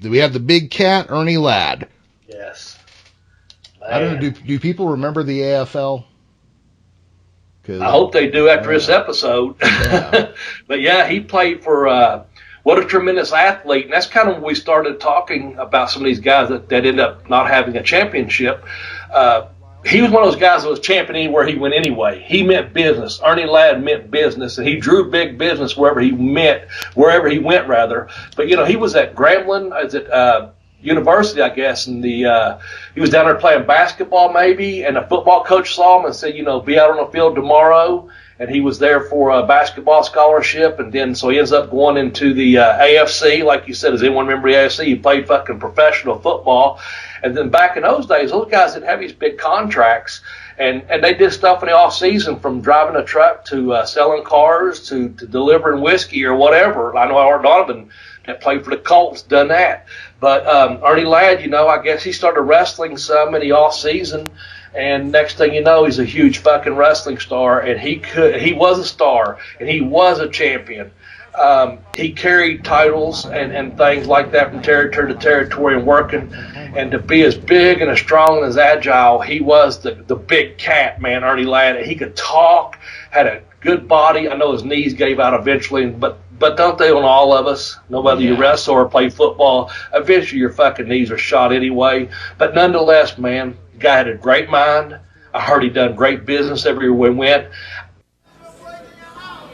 we have the big cat, Ernie Ladd. Yes. Man. I don't know, do people remember the AFL? I hope they do after this episode. Yeah. But yeah, he played for what a tremendous athlete. And that's kind of when we started talking about some of these guys that ended up not having a championship. He was one of those guys that was champion anywhere he went anyway. He meant business. Ernie Ladd meant business, and he drew big business wherever he went. But, he was at Grambling, University, I guess, and he was down there playing basketball maybe, and a football coach saw him and said, be out on the field tomorrow. And he was there for a basketball scholarship, and then so he ends up going into the AFC. Like you said, does anyone remember the AFC? He played fucking professional football. And then back in those days, those guys didn't have these big contracts, and they did stuff in the off season, from driving a truck to selling cars to delivering whiskey or whatever. I know Art Donovan, that played for the Colts, done that. But Ernie Ladd, I guess he started wrestling some in the off season. And next thing you know, he's a huge fucking wrestling star, and he was a star, and he was a champion. He carried titles and things like that from territory to territory and working. And to be as big and as strong and as agile, he was the big cat, man, Ernie Ladd. He could talk, had a good body. I know his knees gave out eventually, but don't they on all of us? No, whether you wrestle or play football, eventually your fucking knees are shot anyway. But nonetheless, man, the guy had a great mind. I heard he done great business everywhere we went.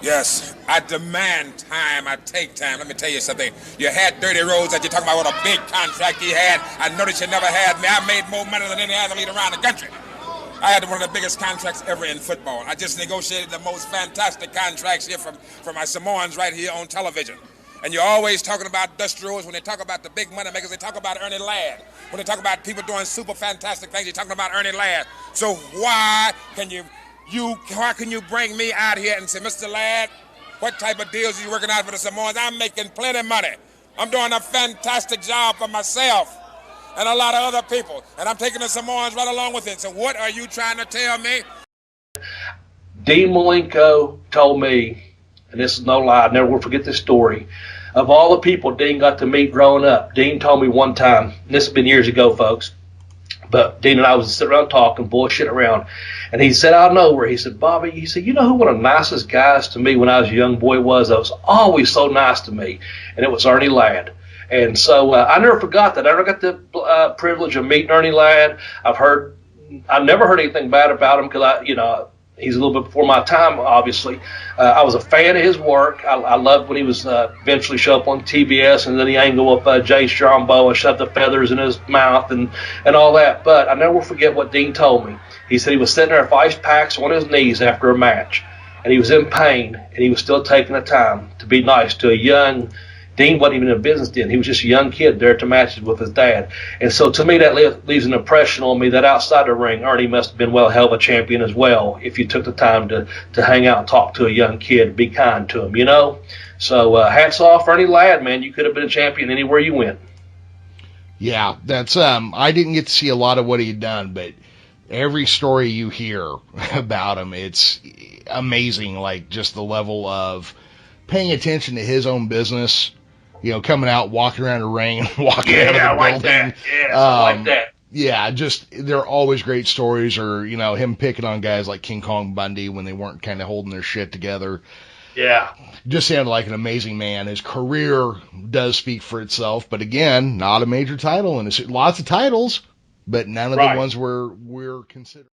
Yes, I demand time. I take time. Let me tell you something. You had Dirty Rose that you're talking about, what a big contract he had. I noticed you never had me. I made more money than any athlete around the country. I had one of the biggest contracts ever in football. I just negotiated the most fantastic contracts here from my Samoans right here on television. And you're always talking about Dusty Rose. When they talk about the big money makers, they talk about Ernie Ladd. When they talk about people doing super fantastic things, you're talking about Ernie Ladd. So why can you bring me out here and say, Mr. Ladd, what type of deals are you working out for the Samoans? I'm making plenty of money. I'm doing a fantastic job for myself and a lot of other people, and I'm taking the Samoans right along with it. So what are you trying to tell me? Dean Malenko told me, and this is no lie, I never will forget this story, of all the people Dean got to meet growing up, Dean told me one time, and this has been years ago, folks, but Dean and I was sitting around talking, bullshit around, and he said out of nowhere, he said, Bobby, he said, you know who one of the nicest guys to me when I was a young boy was? That was always so nice to me, and it was Ernie Ladd. And so I never forgot that. I never got the privilege of meeting Ernie Ladd. I've never heard anything bad about him because he's a little bit before my time, obviously. I was a fan of his work. I loved when he was eventually show up on TBS and then he angle up Jay Strombo and shove the feathers in his mouth and all that. But I never forget what Dean told me. He said he was sitting there with ice packs on his knees after a match, and he was in pain, and he was still taking the time to be nice to a young Dean wasn't even in business then. He was just a young kid there to matches with his dad. And so to me, that leaves an impression on me that outside the ring, Ernie must have been well hell of a champion as well if you took the time to hang out and talk to a young kid, be kind to him, So hats off, Ernie Ladd, man. You could have been a champion anywhere you went. Yeah, that's I didn't get to see a lot of what he'd done, but every story you hear about him, it's amazing, like just the level of paying attention to his own business. Coming out, walking around the ring, and walking out of the building. That. Yeah, I like that. Yeah, just they're always great stories. Or him picking on guys like King Kong Bundy when they weren't kind of holding their shit together. Yeah, just sounded like an amazing man. His career does speak for itself, but again, not a major title, and lots of titles, but none of the ones we're considering.